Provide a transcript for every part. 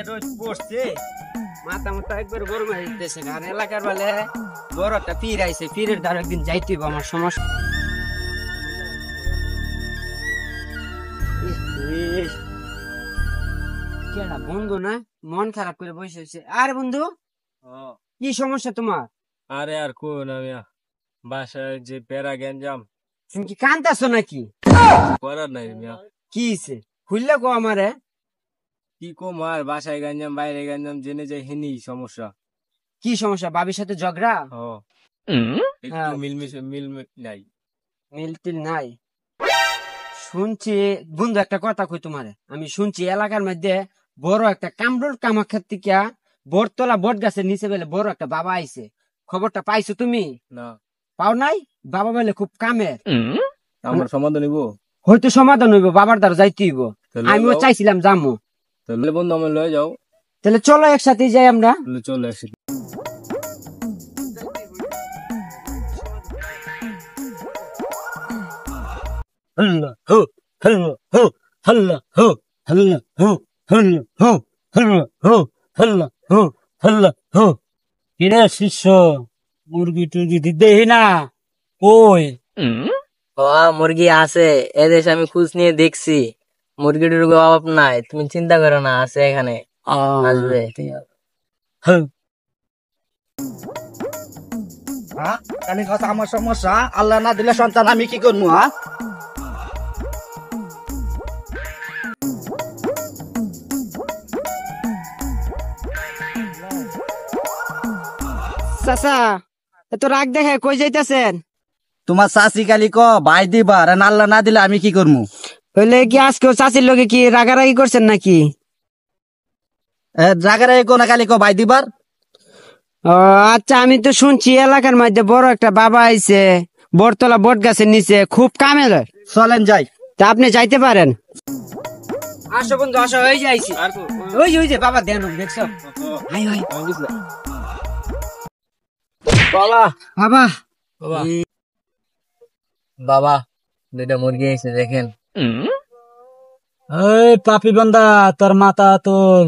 রোজ পড়ছে মাথা মাথা একবার গরম হয়ে যেতেছে আর এলাকার বলে বড় একটা পীর আইছে পীরের দ্বারা একদিন যাইতে হবে আমার সমস্যা কেডা বন্ধু না মন খারাপ করে বসে আছে আরে বন্ধু কি সমস্যা তোমার আরে আর কোন আমি বাসায় যে প্যারা গ্যাঞ্জাম তুমি কি কান্দাছো নাকি করার নাই মিয়া কি হইছে খুললে গো আমারে কি কম আর বাসায় গ্যাঞ্জাম বাইরে গ্যাঞ্জাম জেনে যাই হেনি সমস্যা কি সমস্যা বাবির সাথে ঝগড়া ও একটু মিল নাই মিলটিল নাই শুনছি বন্ধু একটা কথা কই তোমারে আমি শুনছি এলাকার মধ্যে বড় একটা কামরুল কামাখ্যার থেকে বটতলা বট গাছের নিচে বেলে বড় একটা বাবা আইছে খবরটা পাইছো তুমি না পাও নাই বাবা বলে খুব কামের আমার সমাধান নিব হয়তো সমাধান হইব বাবার দ্বারা যাইতে হইব আমিও চাইছিলাম যামো তাহলে বন্ধু আমার লয়ে যাও তাহলে চলো একসাথে যাই আমরা চলো একসাথে হল্লা হো হল্লা হো হল্লা হো হল্লা হো হল্লা হো হল্লা হো হল্লা হো হল্লা হো কিরে শিষ্য মুরগি টুরগি দিদেই না ওই মুরগি আছে এদেশে আমি খোঁজ নিয়ে দেখছি মুরগি টুরগি অভাব নাই তুমি চিন্তা করো না আছে এখানে আসবে আমার সমস্যা আল্লাহ না দিলে সন্তান আমি কি করবো হ্যাঁ চাচা এত রাগ দেখে কই যাইতেছেন তোমার চাষি কালি ক ভাই দিবা আর আল্লাহ না দিলে আমি কি করবো হইলে কি আজকে চাচির লগে কি রাগারাগি করছেন নাকি জায়গায় কোন কালি ক ভাই দিবার ও আচ্ছা আমি তো শুনছি এলাকার মধ্যে বড় একটা বাবা আইছে বটতলা বট গাছের নিচে খুব কামের চলেন যাই তা আপনি যাইতে পারেন আসো বন্ধু আসো ওই যে আইছি ওই যে বাবা দেন দেখছো বাবা বাবা বাবা বাবা দুইটা মুরগি এসে দেখেন এই পাপি বান্দা তোর মাথা তোল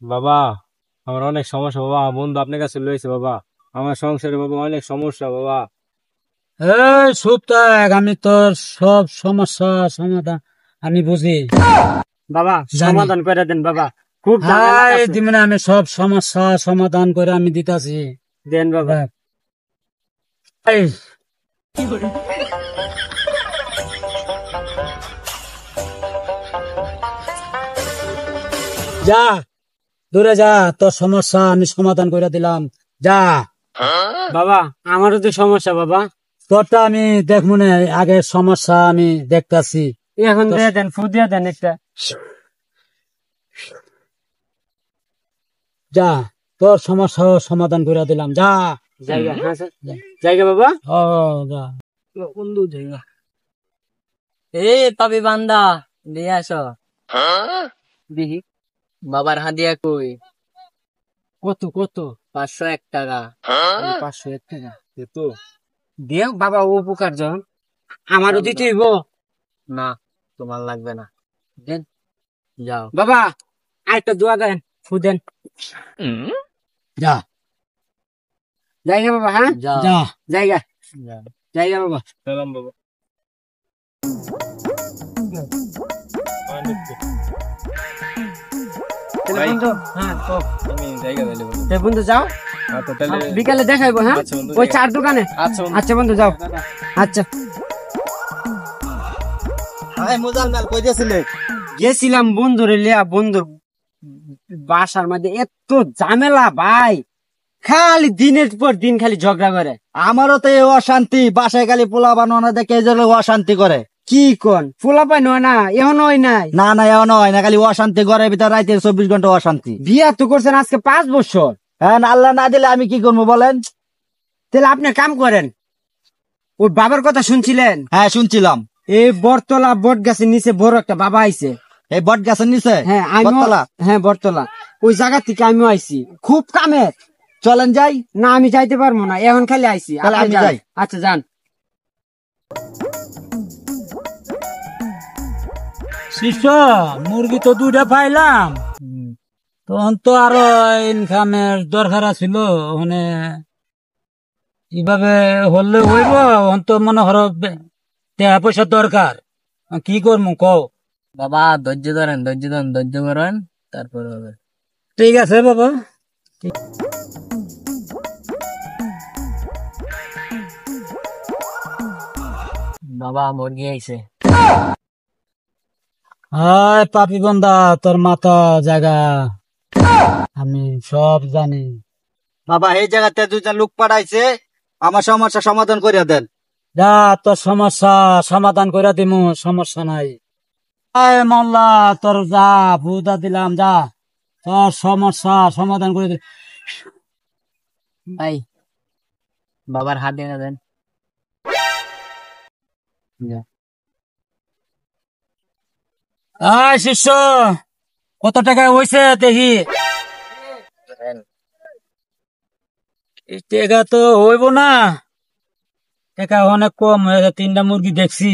বাবা আমার অনেক সমস্যা বাবা বন্ধু আপনার কাছে লইছে বাবা আমার সংসারে বাবা অনেক সমস্যা বাবা এই চুপ থাক আমি তোর সব সমস্যা সমাধান আমি বুঝি বাবা জানি। সমাধান করে দেন বাবা খুব দিনে আমি সব সমস্যা সমাধান করে আমি দিতাছি দেন বাবা এই যা দূরে যা তোর সমস্যা আমি সমাধান করে দিলাম যা বাবা আমারও তো সমস্যা বাবা তোরটা আমি দেখবো না আগের সমস্যা আমি দেখতাছি এখন দিয়ে দেন ফু দিয়ে দেন একটা যা তোর সমস্যা সমাধান করে দিলাম যা জায়গা হ্যাঁ স্যার জায়গা বাবা ও যা বন্ধু জায়গা এ পাপি বান্দা দিয়ে আসো দেখি বাবার হাদিয়া কই কত কত 501 টাকা 501 টাকা তো দেখ বাবা উপকার জন আমারও দিতে হইব না তোমার লাগবে না দেন যাও বাবা আরেকটা দোয়া দেন ফু দেন যা জায়গা বাবা হ্যাঁ যাও যা জায়গা যাও। জায়গা বাবা সালাম বাবা তাহলে ভাই। বন্ধু হ্যাঁ তো আমি জায়গা দিলে বন্ধু তাহলে বন্ধু যাও আচ্ছা তাহলে বিকালে দেখাইবো হ্যাঁ আচ্ছা বন্ধু, ওই জায়গা। চার দোকানে আচ্ছা বন্ধু। আচ্ছা বন্ধু যাও আচ্ছা হাই মুজাল মাল কই দিয়েছিলে গেছিলাম বন্ধুর লিয়া বন্ধুর বাসার মধ্যে এত ঝামেলা ভাই খালি দিনের পর দিন খালি ঝগড়া করে আমারও তো এই অশান্তি বাসায় খালি পোলা বানানো দেখে এই জন্য অশান্তি করে কি কোন ফুলা পাই নয় না এখন হয় নাই না না এমন হয় না খালি অশান্তি ঘরের ভিতর রাইতে 24 ঘন্টা অশান্তি বিয়া তো করছেন আজকে 5 বছর হ্যাঁ আল্লাহ না দিলে আমি কি করবো বলেন তাহলে আপনি কাম করেন ওই বাবার কথা শুনছিলেন হ্যাঁ শুনছিলাম এই বটতলা বট গাছের নিচে বড় একটা বাবা আইছে এই বট গাছের নিচে হ্যাঁ আমি বটতলা? হ্যাঁ বটতলা ওই জায়গা থেকে আমিও আইছি খুব কামের চলেন যাই না আমি যাইতে পারবো না এখন খালি আইছি তাহলে আপনি আমি যান। যাই। আচ্ছা যান শিষ্য মুরগি তো দুইটা পাইলাম, তখন তো আরো ইনকামের দরকার ছিল, মানে কিভাবে হলে হইব, এখন তো মনে করো টাকা পয়সার দরকার, কি করবো কও? বাবা ধৈর্য ধরেন, ধৈর্য করেন, তারপর হবে। ঠিক আছে বাবা। বাবা মুরগি আইছে। হায় পাপি বন্দা, তোর মাথা জায়গা আমি সব জানি। বাবা এই জায়গাতে দুইটা লোক পাঠাইছে, আমার সমস্যা সমাধান করিয়া দেন। যা, তোর সমস্যা সমাধান করে দিমু, সমস্যা নাই। আয় মোল্লা, তোর যা বুদা দিলাম, যা তোর সমস্যা সমাধান করে দে। ভাই বাবার হাত দিয়ে দেন। আয় শিষ্য, কত টাকা হয়েছে দেখি। এই টাকা তো হইব না, টাকা অনেক কম হয়ে গেছে, 3টা মুরগি দেখছি,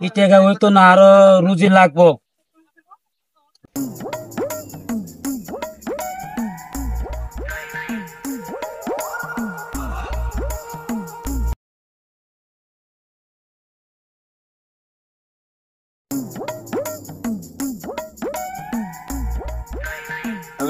এই টাকা হইতো না, আরো রুজি লাগবো।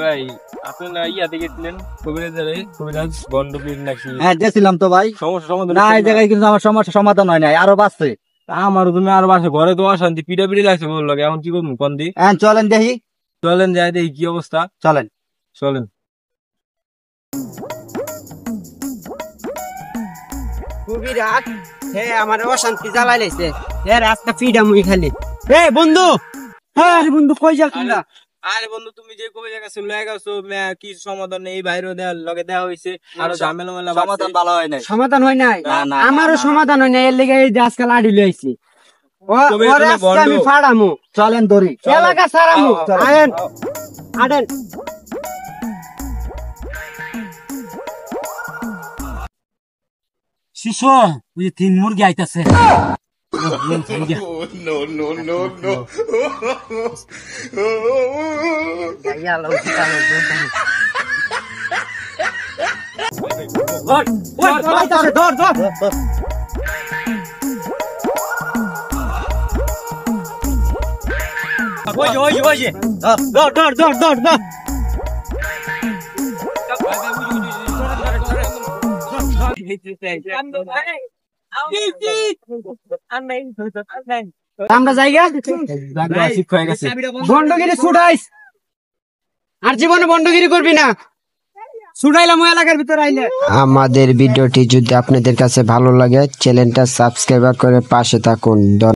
ভাই আপনি না ইয়াতে গেছিলেন কবিরাজ গন্ডবীর নাকি? হ্যাঁ গেছিলাম তো ভাই, সমস্যা সমাধান না এই জায়গায় কিন্তু আমার সমস্যা সমাধান হয় নাই, আরো বাঁচছে। আমার তুমি আর বাসে ঘরে তো অশান্তি, পিটাপিটি লাগছে বললো, এখন কি করবো কোন দি? হ্যাঁ চলেন দেখি, চলেন যাই দেখি কি অবস্থা, চলেন। চলেন। কবিরাজ হে আমার অশান্তি জ্বালাই লাইছে, হে রাস্তা ফিডা মুই খালি। এ বন্ধু, হ্যাঁ বন্ধু কই যাও তোমরা? আরে বন্ধু তুমি যে কবে জায়গা শুনলে গেছো, কি সমাধান নেই, বাইরে দেওয়ার লগে দেওয়া হয়েছে, আরো ঝামেলা মেলা সমাধান ভালো হয় নাই। সমাধান হয় নাই? না, না, আমারও সমাধান হয় নাই, এর লেগে এই যে আজকাল আড়ি লইছি। কবিরাজ ওরে তুমি আজকে বন্ধু। আমি ফাড়ামু, চলেন ধরি। এলাকা সারামু। আয়েন আডেন। শিষ্য, ওই যে 3 মুরগি আইতাছে। যাইয়া লও শিকামু। ধর ধর। ধর। আমরা জায়গা বন্ডগিরি ছুটাইস, আর জীবনে বন্ডগিরি করবি না। ছুটাইলাম ওই এলাকার ভিতরে আইলে। আমাদের ভিডিওটি যদি আপনাদের কাছে ভালো লাগে চ্যানেলটা সাবস্ক্রাইব করে পাশে থাকুন।